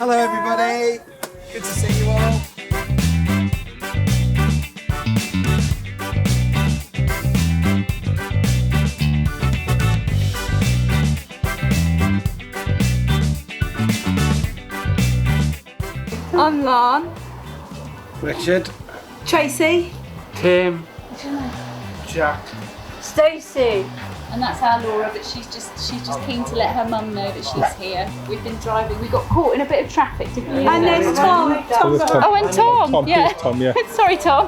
Hello everybody, good to see you all. I'm Lan. Richard. Tracy. Tim. Jack. Stacey. And that's our Laura, but she's just keen to let her mum know that she's here. We've been driving, we got caught in a bit of traffic, didn't we? And there's Tom. Oh, and Tom. Yeah. Here's Tom, yeah. Sorry, Tom.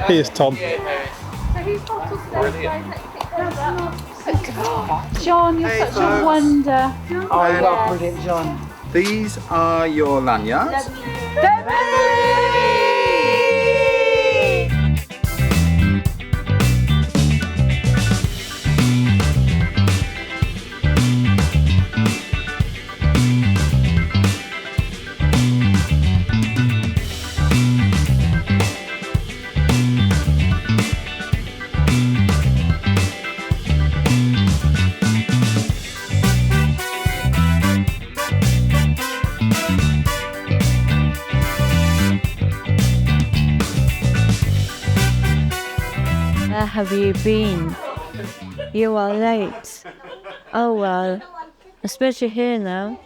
Here's Tom. John, you're such a wonder. I love Brilliant John. These are your lanyards. Where have you been? You are late. Oh well, especially here now.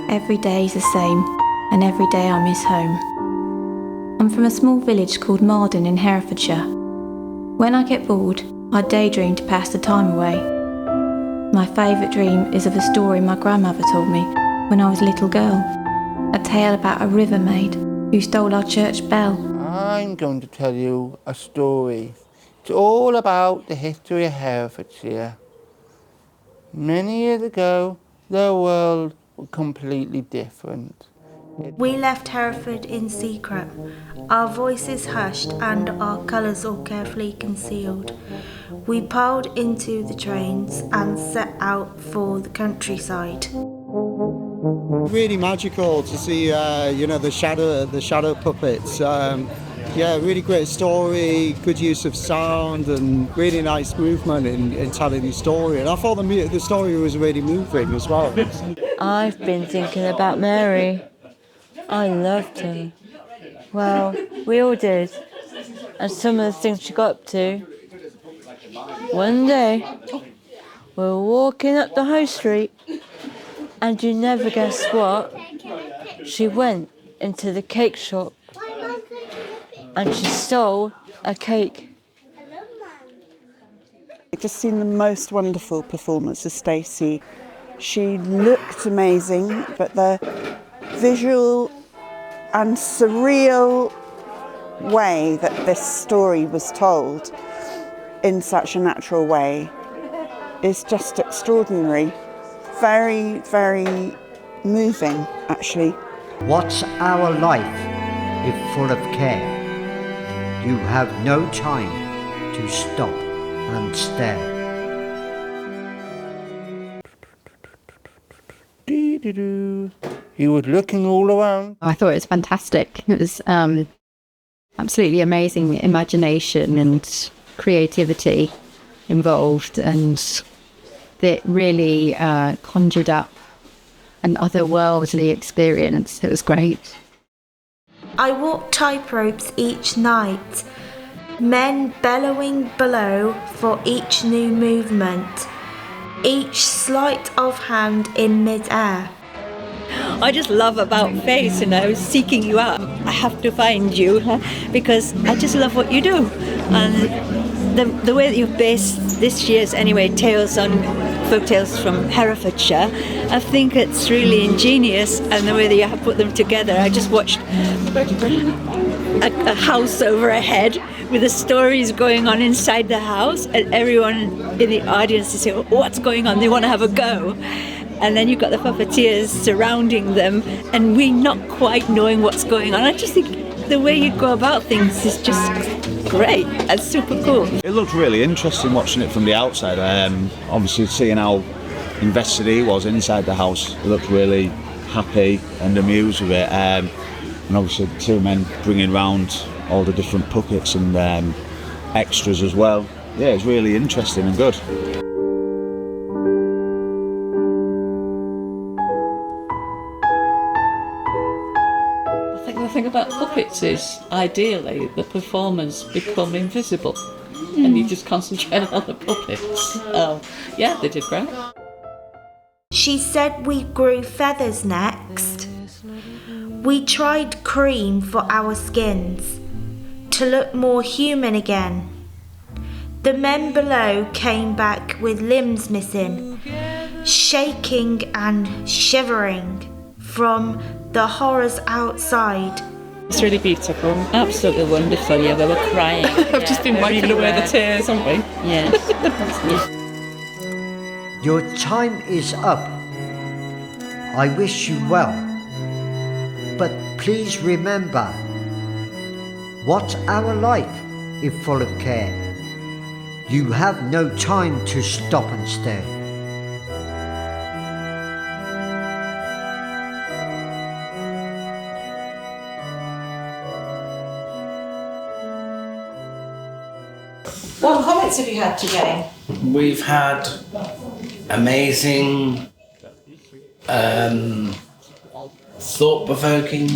Every day is the same, and every day I miss home. I'm from a small village called Marden in Herefordshire. When I get bored, I daydream to pass the time away. My favourite dream is of a story my grandmother told me when I was a little girl. A tale about a river maid who stole our church bell. I'm going to tell you a story. It's all about the history of Herefordshire. Many years ago, the world was completely different. We left Hereford in secret, our voices hushed and our colours all carefully concealed. We piled into the trains and set out for the countryside. Really magical to see, the shadow puppets. Really great story, good use of sound, and really nice movement in telling the story. And I thought the story was really moving as well. I've been thinking about Mary. I loved her. Well, we all did. And some of the things she got up to. One day, we were walking up the high street, and you never guess what? She went into the cake shop and she stole a cake. I've just seen the most wonderful performance of Stacey. She looked amazing, but the visual and surreal way that this story was told in such a natural way is just extraordinary. Very, very moving, actually. What's our life if full of care? You have no time to stop and stare. He was looking all around. I thought it was fantastic. It was absolutely amazing imagination and creativity involved, and it really conjured up an otherworldly experience. It was great. I walked tight ropes each night, men bellowing below for each new movement, each sleight of hand in mid-air. I just love about Faith, seeking you out. I have to find you because I just love what you do. And the way that you've based this year's, tales on folk tales from Herefordshire, I think it's really ingenious, and the way that you have put them together. I just watched a house over a head with the stories going on inside the house, and everyone in the audience is saying, what's going on? They want to have a go. And then you've got the puppeteers surrounding them, and we not quite knowing what's going on. I just think the way you go about things is just great and super cool. It looked really interesting watching it from the outside. Obviously seeing how invested he was inside the house, he looked really happy and amused with it. And obviously two men bringing round all the different puppets and extras as well. yeah, it's really interesting and good. I think the thing about puppets is, ideally, the performers become invisible and you just concentrate on the puppets. Yeah, they did great. She said we grew feathers next. We tried cream for our skins to look more human again. The men below came back with limbs missing, shaking and shivering from the horrors outside. It's really beautiful. Absolutely wonderful, yeah, we were crying. I've just been wiping away the tears, haven't we? Yes. Your time is up. I wish you well. But please remember, what's our life if full of care? You have no time to stop and stare. What comments have you had today? We've had amazing, thought-provoking.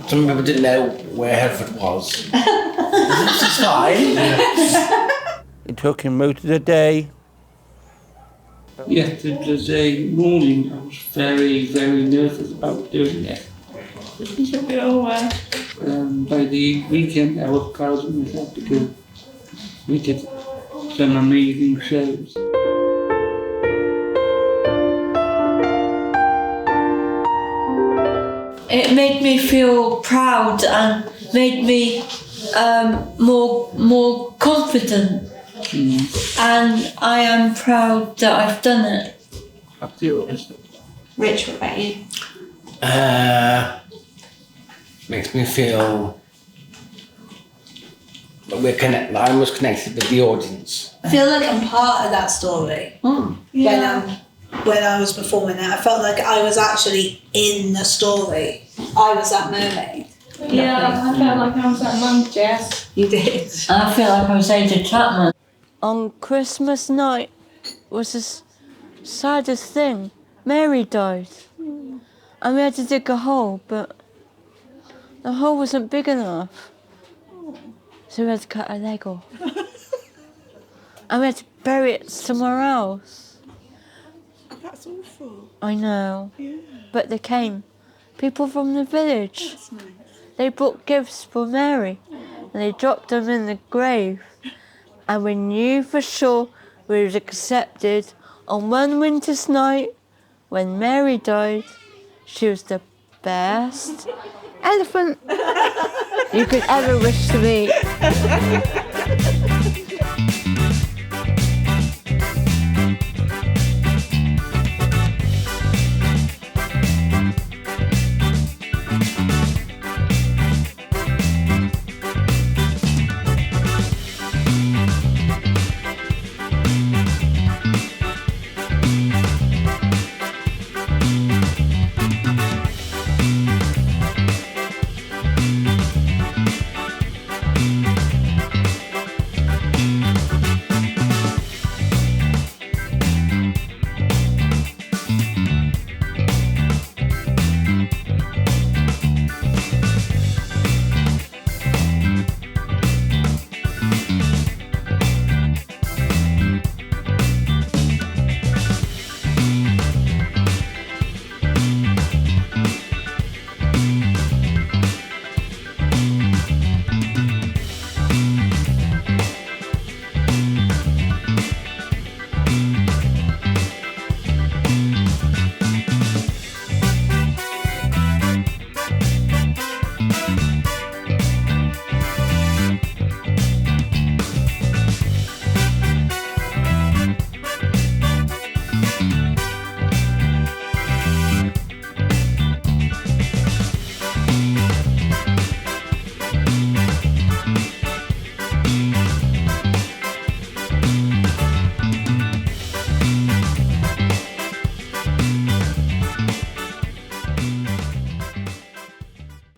Some people didn't know where Hereford was. Which is fine. It took him most of the day. Yesterday morning, I was very, very nervous about doing it. By the weekend, I was proud of myself because we did some amazing shows. It made me feel proud and made me more confident. And I am proud that I've done it. Rich, what about you? Makes me feel that I was connected with the audience. I feel like I'm part of that story. When I was performing it, I felt like I was actually in the story. I was that mermaid. Yeah, I felt like I was that monk, Jess. You did. I feel like I was Ada Chapman. On Christmas night was the saddest thing. Mary died. And we had to dig a hole, but the hole wasn't big enough. So we had to cut her leg off. And we had to bury it somewhere else. That's awful. I know. Yeah. But they came. People from the village. That's nice. They brought gifts for Mary. And they dropped them in the grave. And we knew for sure we was accepted on one winter's night when Mary died. She was the best elephant you could ever wish to meet.